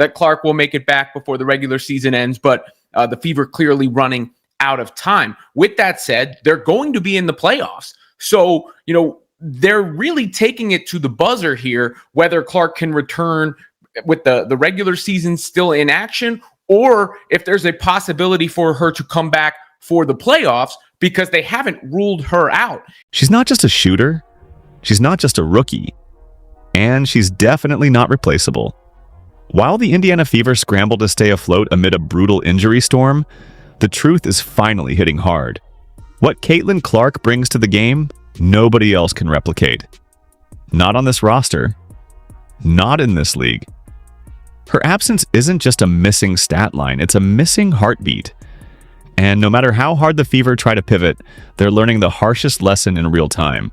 that Clark will make it back before the regular season ends, but the Fever clearly running out of time. With that said, they're going to be in the playoffs. So, they're really taking it to the buzzer here, whether Clark can return with the regular season still in action, or if there's a possibility for her to come back for the playoffs, because they haven't ruled her out. She's not just a shooter. She's not just a rookie. And she's definitely not replaceable. While the Indiana Fever scramble to stay afloat amid a brutal injury storm, the truth is finally hitting hard. What Caitlin Clark brings to the game, nobody else can replicate. Not on this roster. Not in this league. Her absence isn't just a missing stat line, it's a missing heartbeat. And no matter how hard the Fever try to pivot, they're learning the harshest lesson in real time.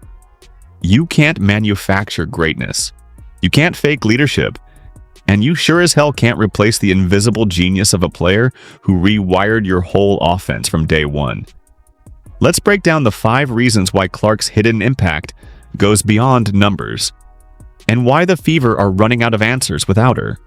You can't manufacture greatness. You can't fake leadership. And you sure as hell can't replace the invisible genius of a player who rewired your whole offense from day one. Let's break down the 5 reasons why Clark's hidden impact goes beyond numbers, and why the Fever are running out of answers without her.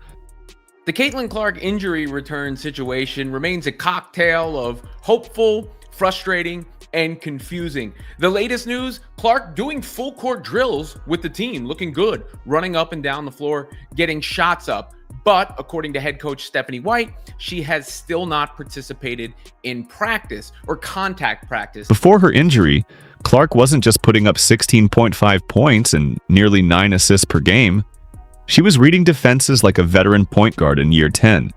The Caitlin Clark injury return situation remains a cocktail of hopeful, frustrating, and confusing. The latest news, Clark doing full court drills with the team, looking good, running up and down the floor, getting shots up. But according to head coach Stephanie White, she has still not participated in practice or contact practice. Before her injury, Clark wasn't just putting up 16.5 points and nearly 9 assists per game. She was reading defenses like a veteran point guard in year 10.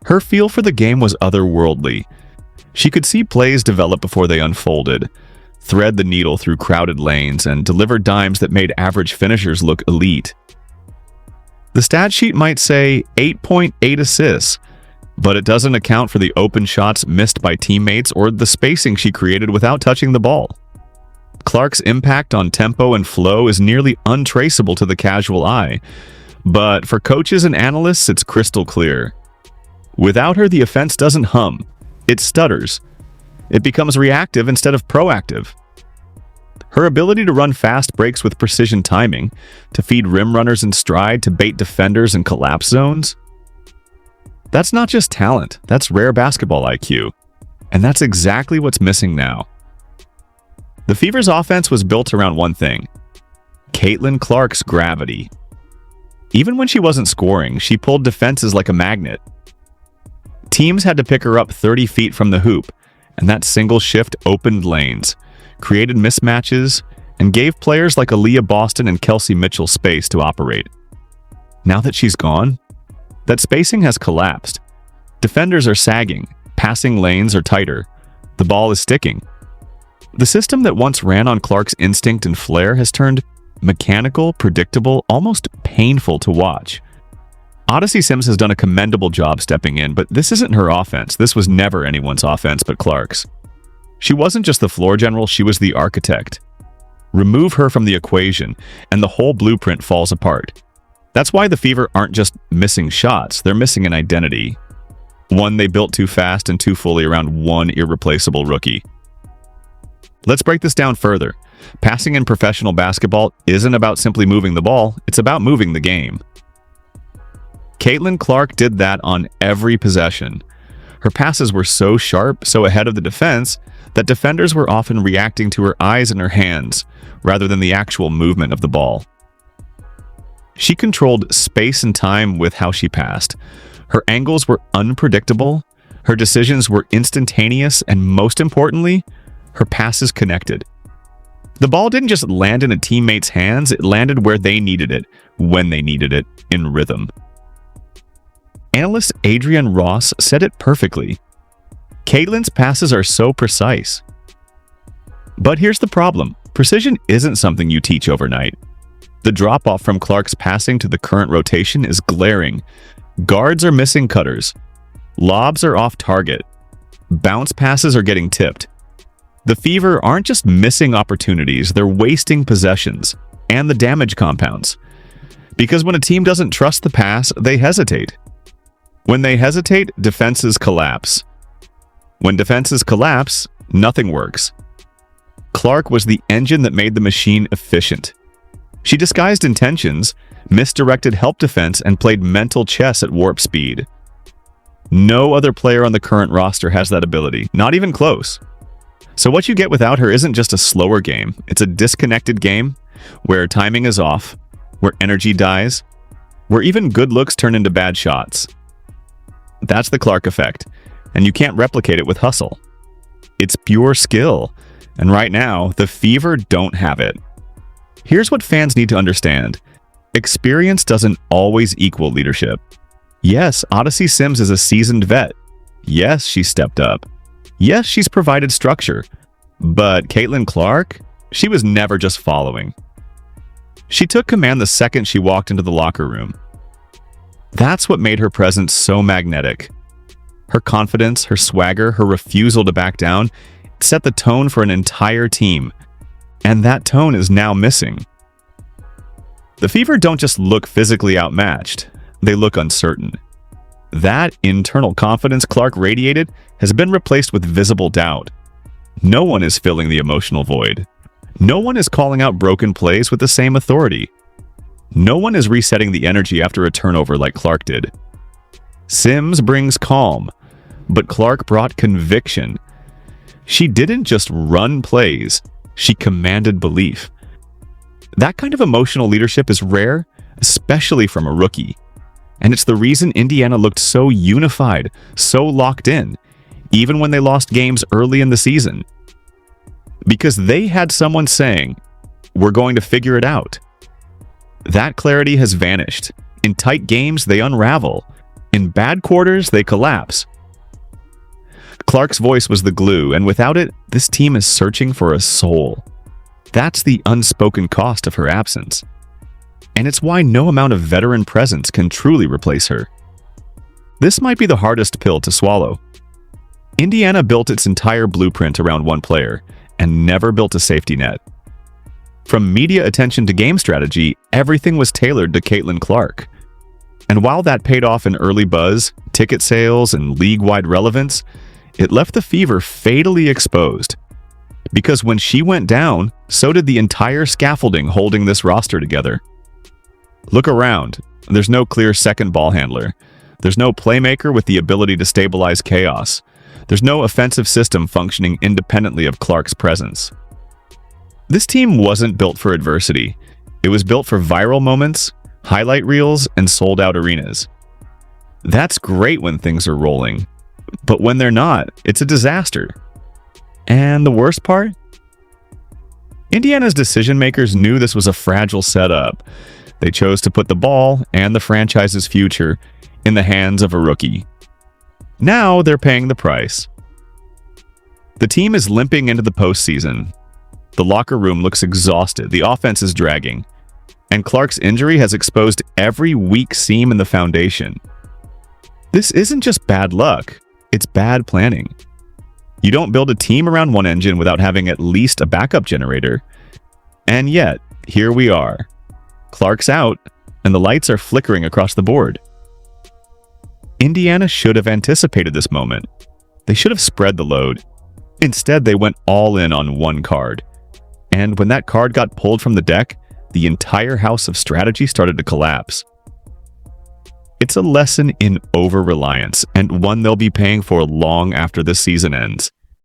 Her feel for the game was otherworldly. She could see plays develop before they unfolded, thread the needle through crowded lanes, and deliver dimes that made average finishers look elite. The stat sheet might say 8.8 assists, but it doesn't account for the open shots missed by teammates or the spacing she created without touching the ball. Clark's impact on tempo and flow is nearly untraceable to the casual eye, but for coaches and analysts, it's crystal clear. Without her, the offense doesn't hum. It stutters. It becomes reactive instead of proactive. Her ability to run fast breaks with precision timing, to feed rim runners in stride, to bait defenders in collapse zones. That's not just talent, that's rare basketball IQ. And that's exactly what's missing now. The Fever's offense was built around one thing: Caitlin Clark's gravity. Even when she wasn't scoring, she pulled defenses like a magnet. Teams had to pick her up 30 feet from the hoop, and that single shift opened lanes, created mismatches, and gave players like Aaliyah Boston and Kelsey Mitchell space to operate. Now that she's gone, that spacing has collapsed. Defenders are sagging, passing lanes are tighter, the ball is sticking. The system that once ran on Clark's instinct and flair has turned mechanical, predictable, almost painful to watch. Odyssey Sims has done a commendable job stepping in, but this isn't her offense. This was never anyone's offense but Clark's. She wasn't just the floor general, she was the architect. Remove her from the equation, and the whole blueprint falls apart. That's why the Fever aren't just missing shots, they're missing an identity. One they built too fast and too fully around one irreplaceable rookie. Let's break this down further. Passing in professional basketball isn't about simply moving the ball, it's about moving the game. Caitlin Clark did that on every possession. Her passes were so sharp, so ahead of the defense, that defenders were often reacting to her eyes and her hands, rather than the actual movement of the ball. She controlled space and time with how she passed. Her angles were unpredictable, her decisions were instantaneous, and most importantly, her passes connected. The ball didn't just land in a teammate's hands, it landed where they needed it, when they needed it, in rhythm. Analyst Adrian Ross said it perfectly. Caitlin's passes are so precise. But here's the problem. Precision isn't something you teach overnight. The drop-off from Clark's passing to the current rotation is glaring. Guards are missing cutters. Lobs are off target. Bounce passes are getting tipped. The Fever aren't just missing opportunities, they're wasting possessions, and the damage compounds. Because when a team doesn't trust the pass, they hesitate. When they hesitate, defenses collapse. When defenses collapse, nothing works. Clark was the engine that made the machine efficient. She disguised intentions, misdirected help defense, and played mental chess at warp speed. No other player on the current roster has that ability, not even close. So what you get without her isn't just a slower game, it's a disconnected game where timing is off, where energy dies, where even good looks turn into bad shots. That's the Clark effect, and you can't replicate it with hustle. It's pure skill, and right now, the Fever don't have it. Here's what fans need to understand. Experience doesn't always equal leadership. Yes, Odyssey Sims is a seasoned vet. Yes, she stepped up. Yes, she's provided structure. But Caitlin Clark? She was never just following. She took command the second she walked into the locker room. That's what made her presence so magnetic. Her confidence, her swagger, her refusal to back down set the tone for an entire team. And that tone is now missing. The Fever don't just look physically outmatched, they look uncertain. That internal confidence Clark radiated has been replaced with visible doubt. No one is filling the emotional void. No one is calling out broken plays with the same authority. No one is resetting the energy after a turnover like Clark did. Sims brings calm, but Clark brought conviction. She didn't just run plays, she commanded belief. That kind of emotional leadership is rare, especially from a rookie. And it's the reason Indiana looked so unified, so locked in, even when they lost games early in the season. Because they had someone saying, "We're going to figure it out." That clarity has vanished. In tight games, they unravel. In bad quarters, they collapse. Clark's voice was the glue, and without it, this team is searching for a soul. That's the unspoken cost of her absence. And it's why no amount of veteran presence can truly replace her. This might be the hardest pill to swallow. Indiana built its entire blueprint around one player, and never built a safety net. From media attention to game strategy, everything was tailored to Caitlin Clark. And while that paid off in early buzz, ticket sales, and league-wide relevance, it left the Fever fatally exposed. Because when she went down, so did the entire scaffolding holding this roster together. Look around. There's no clear second ball handler. There's no playmaker with the ability to stabilize chaos. There's no offensive system functioning independently of Clark's presence. This team wasn't built for adversity. It was built for viral moments, highlight reels, and sold-out arenas. That's great when things are rolling. But when they're not, it's a disaster. And the worst part? Indiana's decision-makers knew this was a fragile setup. They chose to put the ball and the franchise's future in the hands of a rookie. Now they're paying the price. The team is limping into the postseason. The locker room looks exhausted, the offense is dragging, and Clark's injury has exposed every weak seam in the foundation. This isn't just bad luck, it's bad planning. You don't build a team around one engine without having at least a backup generator. And yet, here we are. Clark's out, and the lights are flickering across the board. Indiana should have anticipated this moment. They should have spread the load. Instead, they went all in on one card. And when that card got pulled from the deck, the entire house of strategy started to collapse. It's a lesson in over-reliance, and one they'll be paying for long after the season ends.